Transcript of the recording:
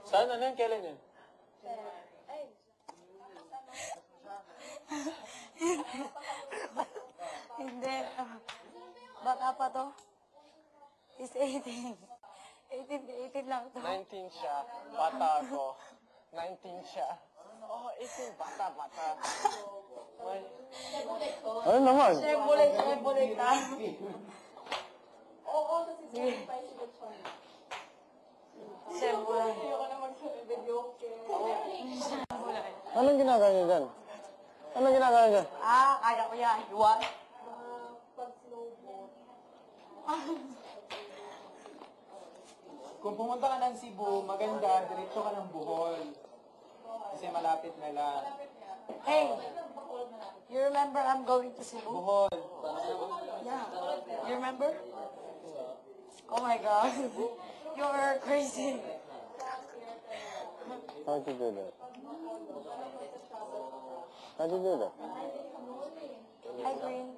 Saan? Ano yun? Kailan yun? Hindi. Baka pa to. Is 18. 18 lang to. 19 siya. Bata ako. 19 siya. Oo, 18. Bata. Ano naman? Symbolic na. Oo, kasi sinipay si Lechon. Symbolic. Ayoko na mag-video. Anong ginagawa niyo dyan? Anong ginagawa niyo dyan? Kaya ko yan. What? Pag-snowboard. Kung pumunta ka ng Cebu, maganda, diretso ka ng Bohol. Kasi malapit na lang. Hey, you remember I'm going to Cebu? Bohol. Yeah. You remember? Oh my God. You're crazy. How'd you do that? How'd you do that? Hi, Green.